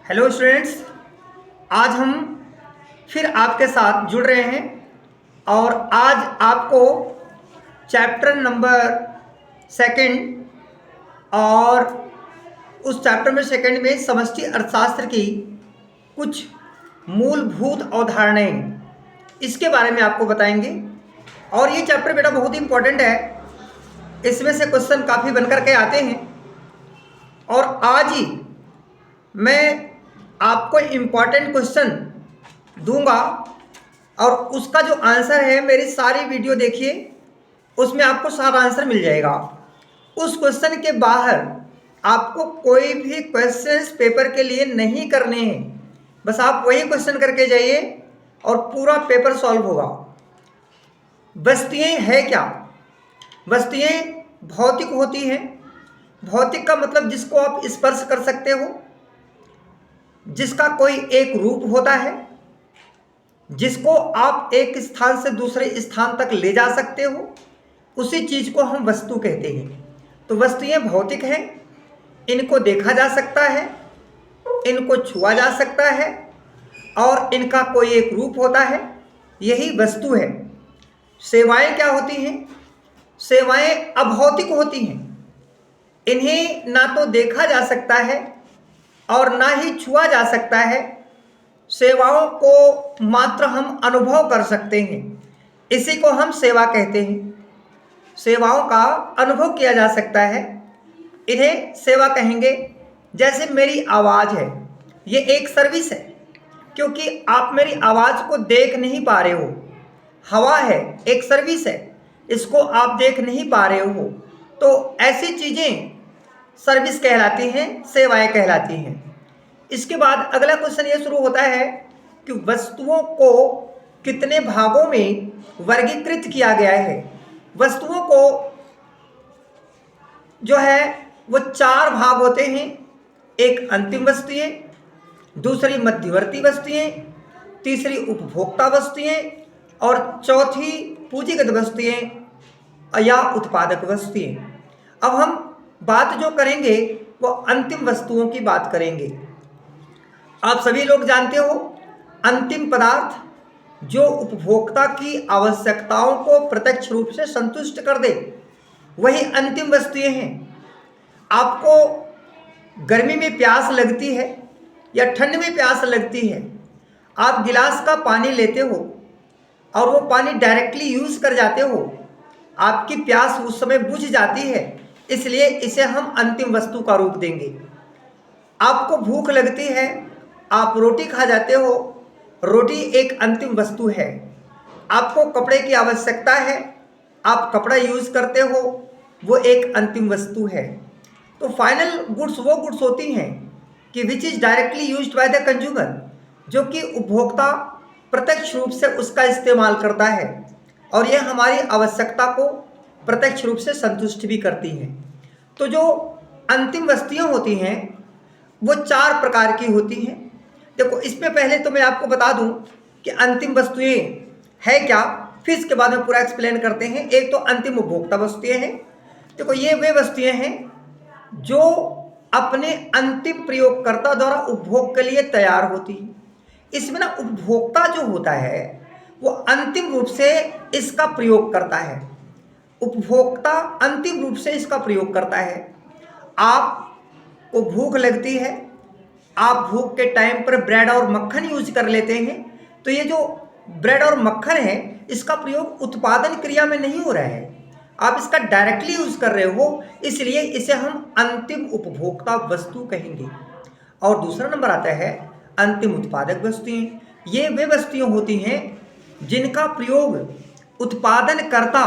Hello students, आज हम फिर आपके साथ जुड़ रहे हैं और आज आपको चैप्टर नंबर सेकंड और उस चैप्टर में सेकंड में समष्टि अर्थशास्त्र की कुछ मूलभूत अवधारणाएं इसके बारे में आपको बताएंगे। और ये चैप्टर बेटा बहुत ही इम्पोर्टेंट है, इसमें से क्वेश्चन काफ़ी बनकर के आते हैं और आज ही मैं आपको इम्पॉर्टेंट क्वेश्चन दूंगा और उसका जो आंसर है मेरी सारी वीडियो देखिए, उसमें आपको सारा आंसर मिल जाएगा। उस क्वेश्चन के बाहर आपको कोई भी क्वेश्चंस पेपर के लिए नहीं करने हैं, बस आप वही क्वेश्चन करके जाइए और पूरा पेपर सॉल्व होगा। वस्तुएं है क्या? वस्तुएं भौतिक होती हैं। भौतिक का मतलब जिसको आप स्पर्श कर सकते हो, जिसका कोई एक रूप होता है, जिसको आप एक स्थान से दूसरे स्थान तक ले जा सकते हो, उसी चीज को हम वस्तु कहते हैं। तो वस्तुएं भौतिक हैं, इनको देखा जा सकता है, इनको छुआ जा सकता है और इनका कोई एक रूप होता है, यही वस्तु है। सेवाएं क्या होती हैं? सेवाएं अभौतिक होती हैं, इन्हें ना तो देखा जा सकता है और ना ही छुआ जा सकता है। सेवाओं को मात्र हम अनुभव कर सकते हैं, इसी को हम सेवा कहते हैं। सेवाओं का अनुभव किया जा सकता है, इन्हें सेवा कहेंगे। जैसे मेरी आवाज़ है, ये एक सर्विस है, क्योंकि आप मेरी आवाज़ को देख नहीं पा रहे हो। हवा है, एक सर्विस है, इसको आप देख नहीं पा रहे हो। तो ऐसी चीज़ें सर्विस कहलाती हैं, सेवाएं कहलाती हैं। इसके बाद अगला क्वेश्चन ये शुरू होता है कि वस्तुओं को कितने भागों में वर्गीकृत किया गया है। वस्तुओं को जो है वो चार भाग होते हैं। एक अंतिम वस्तुएं, दूसरी मध्यवर्ती वस्तुएं, तीसरी उपभोक्ता वस्तुएं और चौथी पूंजीगत वस्तुएं या उत्पादक वस्तुएं। अब हम बात जो करेंगे वो अंतिम वस्तुओं की बात करेंगे। आप सभी लोग जानते हो, अंतिम पदार्थ जो उपभोक्ता की आवश्यकताओं को प्रत्यक्ष रूप से संतुष्ट कर दे, वही अंतिम वस्तुएं हैं। आपको गर्मी में प्यास लगती है या ठंड में प्यास लगती है, आप गिलास का पानी लेते हो और वो पानी डायरेक्टली यूज़ कर जाते हो, आपकी प्यास उस समय बुझ जाती है, इसलिए इसे हम अंतिम वस्तु का रूप देंगे। आपको भूख लगती है, आप रोटी खा जाते हो, रोटी एक अंतिम वस्तु है। आपको कपड़े की आवश्यकता है, आप कपड़ा यूज़ करते हो, वो एक अंतिम वस्तु है। तो फाइनल गुड्स वो गुड्स होती हैं कि which is directly used by the consumer, जो कि उपभोक्ता प्रत्यक्ष रूप से उसका इस्तेमाल करता है और यह हमारी आवश्यकता को प्रत्यक्ष रूप से संतुष्ट भी करती हैं। तो जो अंतिम वस्तुएं होती हैं वो चार प्रकार की होती हैं। देखो, इसमें पहले तो मैं आपको बता दूं कि अंतिम वस्तुएं है क्या, फिर इसके बाद में पूरा एक्सप्लेन करते हैं। एक तो अंतिम उपभोक्ता वस्तुएं हैं। देखो, ये वे वस्तुएं हैं जो अपने अंतिम प्रयोगकर्ता द्वारा उपभोग के लिए तैयार होती हैं। इसमें ना उपभोक्ता जो होता है वो अंतिम रूप से इसका प्रयोग करता है। उपभोक्ता अंतिम रूप से इसका प्रयोग करता है। आपको भूख लगती है, आप भूख के टाइम पर ब्रेड और मक्खन यूज कर लेते हैं, तो ये जो ब्रेड और मक्खन है इसका प्रयोग उत्पादन क्रिया में नहीं हो रहा है, आप इसका डायरेक्टली यूज कर रहे हो, इसलिए इसे हम अंतिम उपभोक्ता वस्तु कहेंगे। और दूसरा नंबर आता है अंतिम उत्पादक वस्तुएं। ये वे वस्तुएं होती हैं जिनका प्रयोग उत्पादनकर्ता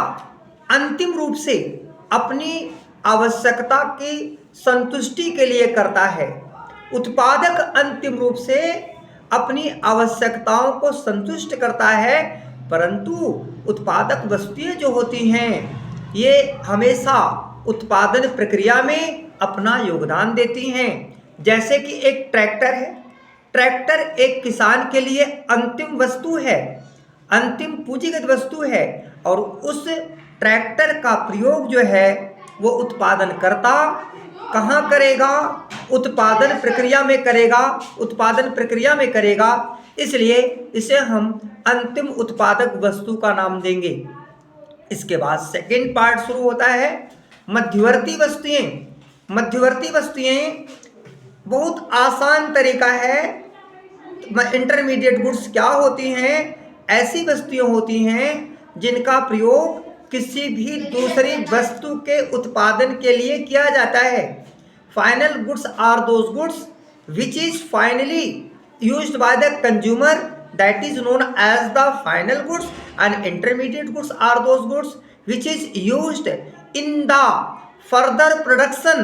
अंतिम रूप से अपनी आवश्यकता की संतुष्टि के लिए करता है। उत्पादक अंतिम रूप से अपनी आवश्यकताओं को संतुष्ट करता है, परंतु उत्पादक वस्तुएं जो होती हैं ये हमेशा उत्पादन प्रक्रिया में अपना योगदान देती हैं। जैसे कि एक ट्रैक्टर है, ट्रैक्टर एक किसान के लिए अंतिम वस्तु है, अंतिम पूंजीगत वस्तु है, और उस ट्रैक्टर का प्रयोग जो है वो उत्पादनकर्ता कहाँ करेगा? उत्पादन प्रक्रिया में करेगा, उत्पादन प्रक्रिया में करेगा, इसलिए इसे हम अंतिम उत्पादक वस्तु का नाम देंगे। इसके बाद सेकेंड पार्ट शुरू होता है मध्यवर्ती वस्तुएं। मध्यवर्ती वस्तुएं बहुत आसान तरीका है। इंटरमीडिएट गुड्स क्या होती हैं? ऐसी वस्तुएं होती हैं जिनका प्रयोग किसी भी दूसरी वस्तु के उत्पादन के लिए किया जाता है। Final goods are those goods which is finally used by the consumer, that is known as the final goods, and intermediate goods are those goods which is used in the further production,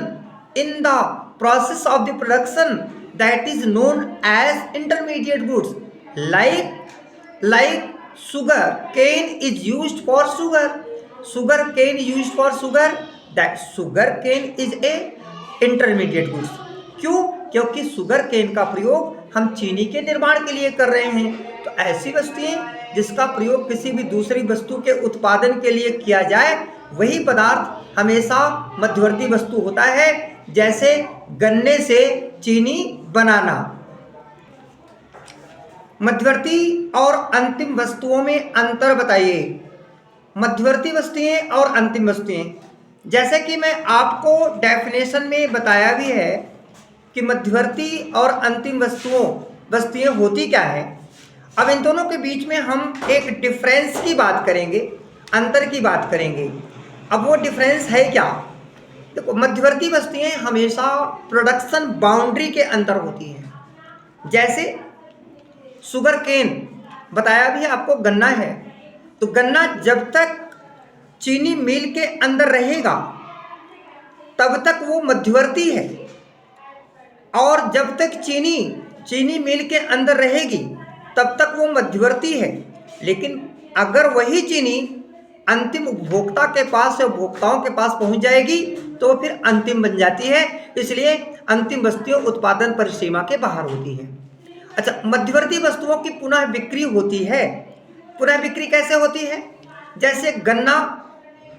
in the process of the production, that is known as intermediate goods. Like sugar cane is used for sugar, sugar cane used for sugar, that sugar cane is a intermediate goods. क्यों? क्योंकि sugar cane का प्रयोग हम चीनी के निर्माण के लिए कर रहे हैं। तो ऐसी वस्तुएं जिसका प्रयोग किसी भी दूसरी वस्तु के उत्पादन के लिए किया जाए, वही पदार्थ हमेशा मध्यवर्ती वस्तु होता है। जैसे गन्ने से चीनी बनाना। मध्यवर्ती और अंतिम वस्तुओं में अंतर बताइए। मध्यवर्ती वस्तुएं और अंतिम वस्तुएं, जैसे कि मैं आपको डेफिनेशन में बताया भी है कि मध्यवर्ती और अंतिम वस्तुएं होती क्या है। अब इन दोनों के बीच में हम एक डिफरेंस की बात करेंगे, अंतर की बात करेंगे। अब वो डिफरेंस है क्या? देखो, मध्यवर्ती वस्तुएं हमेशा प्रोडक्शन बाउंड्री के अंदर होती हैं। जैसे शुगर केन बताया भी आपको, गन्ना है, तो गन्ना जब तक चीनी मिल के अंदर रहेगा तब तक वो मध्यवर्ती है, और जब तक चीनी मिल के अंदर रहेगी तब तक वो मध्यवर्ती है। लेकिन अगर वही चीनी अंतिम उपभोक्ता के पास या उपभोक्ताओं के पास पहुंच जाएगी तो फिर अंतिम बन जाती है। इसलिए अंतिम वस्तुएं उत्पादन परिसीमा के बाहर होती हैं। अच्छा, मध्यवर्ती वस्तुओं की पुनः बिक्री होती है। पुनः बिक्री कैसे होती है? जैसे गन्ना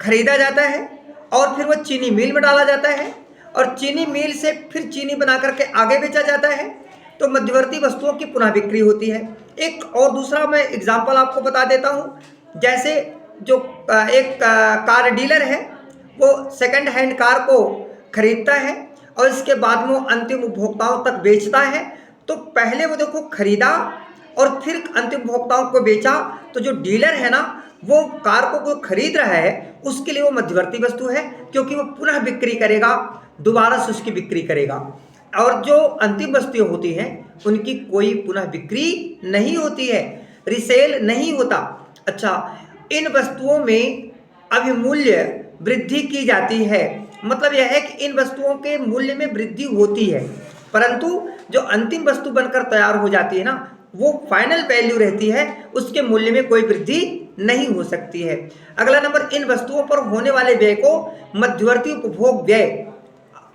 खरीदा जाता है और फिर वो चीनी मिल में डाला जाता है, और चीनी मिल से फिर चीनी बना करके आगे बेचा जाता है, तो मध्यवर्ती वस्तुओं की पुनः बिक्री होती है। एक और दूसरा मैं एग्जांपल आपको बता देता हूँ। जैसे जो एक कार डीलर है, वो सेकंड हैंड कार को खरीदता है और इसके बाद वो अंतिम उपभोक्ताओं तक बेचता है। तो पहले वो देखो खरीदा और फिर अंतिम उपभोक्ताओं को बेचा, तो जो डीलर है ना, वो कार को खरीद रहा है, उसके लिए वो मध्यवर्ती वस्तु है, क्योंकि वो पुनः बिक्री करेगा, दोबारा से उसकी बिक्री करेगा। और जो अंतिम वस्तुएं होती हैं उनकी कोई पुनः बिक्री नहीं होती है, रिसेल नहीं होता। अच्छा, इन वस्तुओं में अभिमूल्य वृद्धि की जाती है। मतलब यह है कि इन वस्तुओं के मूल्य में वृद्धि होती है, परंतु जो अंतिम वस्तु बनकर तैयार हो जाती है ना, वो फाइनल वैल्यू रहती है, उसके मूल्य में कोई वृद्धि नहीं हो सकती है। अगला नंबर, इन वस्तुओं पर होने वाले व्यय को मध्यवर्ती उपभोग व्यय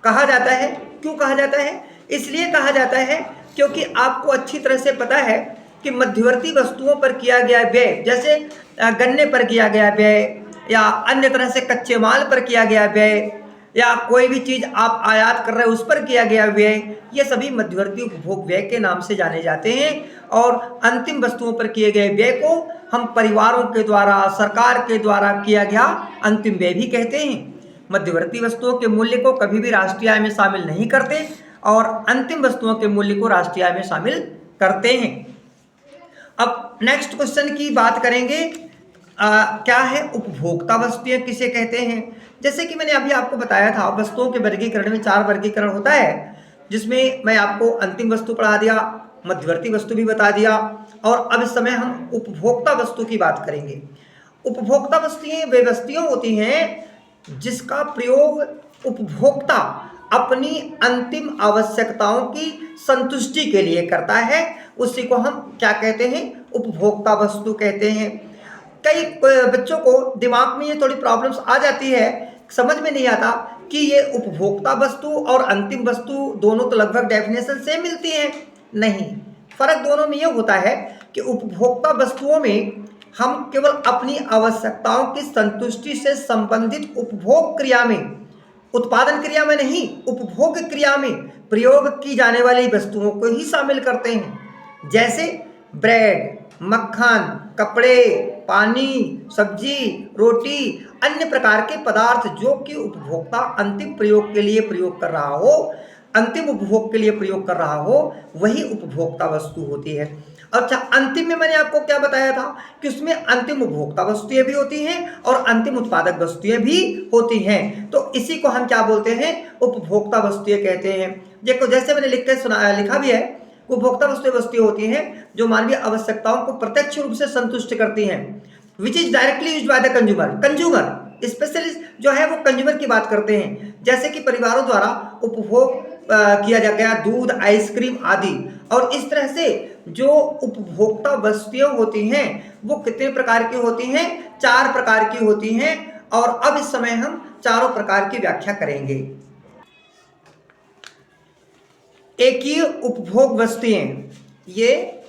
कहा जाता है। क्यों कहा जाता है? इसलिए कहा जाता है क्योंकि आपको अच्छी तरह से पता है कि मध्यवर्ती वस्तुओं पर किया गया व्यय, जैसे गन्ने पर किया गया व्यय या अन्य तरह से कच्चे माल पर किया गया व्यय या कोई भी चीज़ आप आयात कर रहे हैं उस पर किया गया व्यय, ये सभी मध्यवर्ती उपभोग व्यय के नाम से जाने जाते हैं। और अंतिम वस्तुओं पर किए गए व्यय को हम परिवारों के द्वारा, सरकार के द्वारा किया गया अंतिम व्यय भी कहते हैं। मध्यवर्ती वस्तुओं के मूल्य को कभी भी राष्ट्रीय आय में शामिल नहीं करते और अंतिम वस्तुओं के मूल्य को राष्ट्रीय आय में शामिल करते हैं। अब नेक्स्ट क्वेश्चन की बात करेंगे। क्या है उपभोक्ता वस्तुएं किसे कहते हैं? जैसे कि मैंने अभी आपको बताया था, वस्तुओं के वर्गीकरण में 4 वर्गीकरण होता है, जिसमें मैं आपको अंतिम वस्तु पढ़ा दिया, मध्यवर्ती वस्तु भी बता दिया, और अब इस समय हम उपभोक्ता वस्तु की बात करेंगे। उपभोक्ता वस्तुएं वे वस्तुएं होती हैं जिसका प्रयोग उपभोक्ता अपनी अंतिम आवश्यकताओं की संतुष्टि के लिए करता है, उसी को हम क्या कहते हैं? उपभोक्ता वस्तु कहते हैं। कई बच्चों को दिमाग में ये थोड़ी प्रॉब्लम्स आ जाती है, समझ में नहीं आता कि ये उपभोक्ता वस्तु और अंतिम वस्तु दोनों तो लगभग डेफिनेशन से मिलती हैं। नहीं, फर्क दोनों में ये होता है कि उपभोक्ता वस्तुओं में हम केवल अपनी आवश्यकताओं की संतुष्टि से संबंधित उपभोग क्रिया में उत्पादन क्रिया में नहीं, उपभोग क्रिया में प्रयोग की जाने वाली वस्तुओं को ही शामिल करते हैं, जैसे ब्रेड, मक्खन, कपड़े, पानी, सब्जी, रोटी, अन्य प्रकार के पदार्थ जो कि उपभोक्ता अंतिम प्रयोग के लिए प्रयोग कर रहा हो, अंतिम उपभोग के लिए प्रयोग कर रहा हो, वही उपभोक्ता वस्तु होती है। अच्छा, अंतिम में मैंने आपको क्या बताया था कि उसमें अंतिम उपभोक्ता वस्तुएं भी होती हैं और अंतिम उत्पादक वस्तुएं भी होती हैं। तो इसी को हम क्या बोलते हैं, उपभोक्ता वस्तुएं कहते हैं। देखो, जैसे मैंने लिखा भी है, उपभोक्ता वस्तुएं होती हैं जो मानवीय आवश्यकताओं को प्रत्यक्ष रूप से संतुष्ट करती हैं, which is directly used by the consumer specially जो है वो कंज्यूमर की बात करते हैं, जैसे कि परिवारों द्वारा उपभोग किया जा गया दूध, आइसक्रीम आदि। और इस तरह से जो उपभोक्ता वस्तुएं होती हैं वो कितने प्रकार की होती हैं, 4 प्रकार की होती हैं। और अब इस समय हम चारों प्रकार की व्याख्या करेंगे। एकीय उपभोग वस्तुएं, ये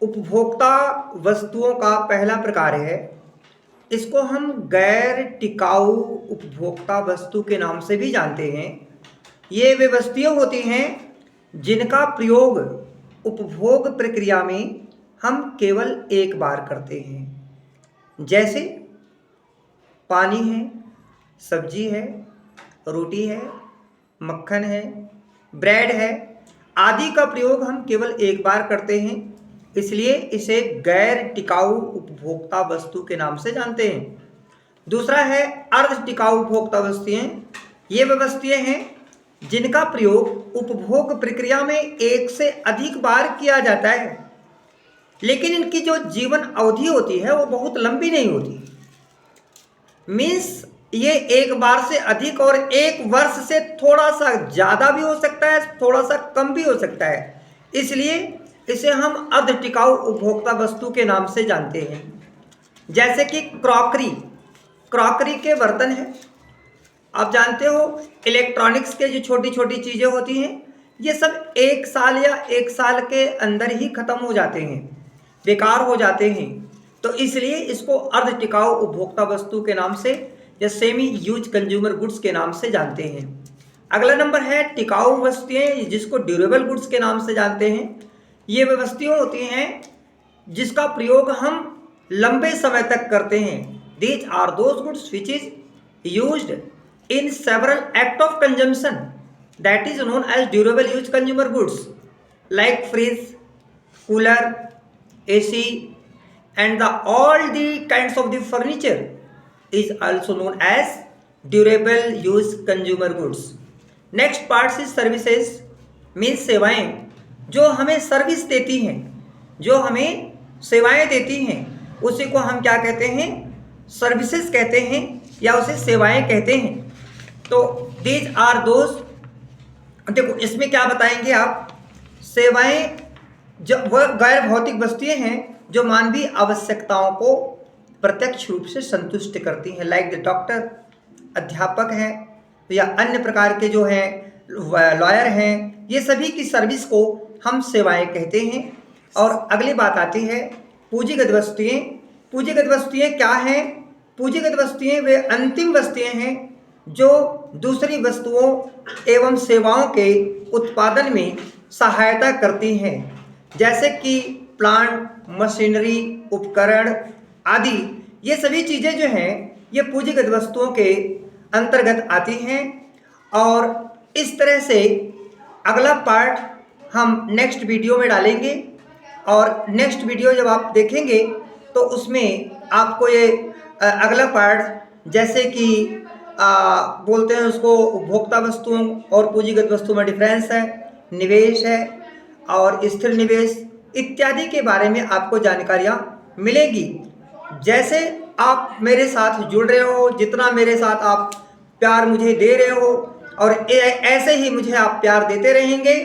उपभोक्ता वस्तुओं का पहला प्रकार है। इसको हम गैर टिकाऊ उपभोक्ता वस्तु के नाम से भी जानते हैं। ये वे वस्तुएं होती हैं जिनका प्रयोग उपभोग प्रक्रिया में हम केवल एक बार करते हैं, जैसे पानी है, सब्जी है, रोटी है, मक्खन है, ब्रेड है आदि का प्रयोग हम केवल एक बार करते हैं, इसलिए इसे गैर टिकाऊ उपभोक्ता वस्तु के नाम से जानते हैं। दूसरा है अर्ध टिकाऊ उपभोक्ता वस्तुएं। ये वे वस्तुएं हैं जिनका प्रयोग उपभोग प्रक्रिया में एक से अधिक बार किया जाता है, लेकिन इनकी जो जीवन अवधि होती है वो बहुत लंबी नहीं होती। मीन्स ये एक बार से अधिक और एक वर्ष से थोड़ा सा ज़्यादा भी हो सकता है, थोड़ा सा कम भी हो सकता है, इसलिए इसे हम अर्ध टिकाऊ उपभोक्ता वस्तु के नाम से जानते हैं। जैसे कि क्रॉकरी के बर्तन हैं। आप जानते हो इलेक्ट्रॉनिक्स के जो छोटी छोटी चीज़ें होती हैं ये सब 1 साल या 1 साल के अंदर ही ख़त्म हो जाते हैं, बेकार हो जाते हैं। तो इसलिए इसको अर्ध टिकाऊ उपभोक्ता वस्तु के नाम से या सेमी यूज कंज्यूमर गुड्स के नाम से जानते हैं। अगला नंबर है टिकाऊ वस्तुएं, जिसको ड्यूरेबल गुड्स के नाम से जानते हैं। ये वे वस्तुएं होती हैं जिसका प्रयोग हम लंबे समय तक करते हैं। These are those goods which is used in several act of consumption that is known as durable use consumer goods like fridge, cooler, AC and all the kinds of the furniture is also known as durable use consumer goods. Next part is services, means सेवाएं जो हमें service देती हैं, जो हमें सेवाएं देती हैं उसी को हम क्या कहते हैं, सर्विसेज कहते हैं या उसे सेवाएं कहते हैं। तो दीज आर दोज, देखो इसमें क्या बताएंगे आप, सेवाएं जो वह गैर भौतिक वस्तुएं हैं जो मानवीय आवश्यकताओं को प्रत्यक्ष रूप से संतुष्ट करती हैं, लाइक द डॉक्टर, अध्यापक हैं या अन्य प्रकार के जो हैं लॉयर हैं, ये सभी की सर्विस को हम सेवाएं कहते हैं। और अगली बात आती है पूंजीगत वस्तुएं। पूंजीगत वस्तुएं क्या हैं? पूंजीगत वस्तुएं वे अंतिम वस्तुएं हैं जो दूसरी वस्तुओं एवं सेवाओं के उत्पादन में सहायता करती हैं, जैसे कि प्लांट, मशीनरी, उपकरण आदि। ये सभी चीज़ें जो हैं ये पूंजीगत वस्तुओं के अंतर्गत आती हैं। और इस तरह से अगला पार्ट हम नेक्स्ट वीडियो में डालेंगे, और नेक्स्ट वीडियो जब आप देखेंगे तो उसमें आपको ये अगला पार्ट, जैसे कि बोलते हैं उसको उपभोक्ता वस्तुओं और पूंजीगत वस्तुओं में डिफरेंस है, निवेश है और स्थिर निवेश इत्यादि के बारे में आपको जानकारियाँ मिलेगी। जैसे आप मेरे साथ जुड़ रहे हो, जितना मेरे साथ आप प्यार मुझे दे रहे हो और ऐसे ही मुझे आप प्यार देते रहेंगे,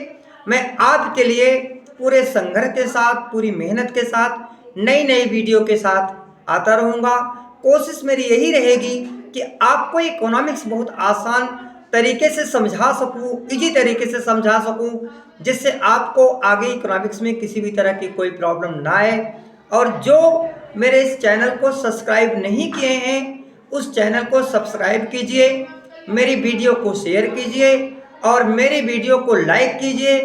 मैं आपके लिए पूरे संघर्ष के साथ, पूरी मेहनत के साथ, नई नई वीडियो के साथ आता रहूँगा। कोशिश मेरी यही रहेगी कि आपको इकोनॉमिक्स बहुत आसान तरीके से समझा सकूं, इजी तरीके से समझा सकूं, जिससे आपको आगे इकोनॉमिक्स में किसी भी तरह की कोई प्रॉब्लम ना आए। और जो मेरे इस चैनल को सब्सक्राइब नहीं किए हैं उस चैनल को सब्सक्राइब कीजिए, मेरी वीडियो को शेयर कीजिए और मेरी वीडियो को लाइक कीजिए।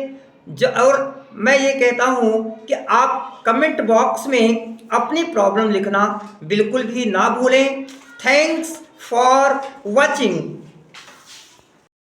और मैं ये कहता हूँ कि आप कमेंट बॉक्स में अपनी प्रॉब्लम लिखना बिल्कुल भी ना भूलें। Thanks for watching.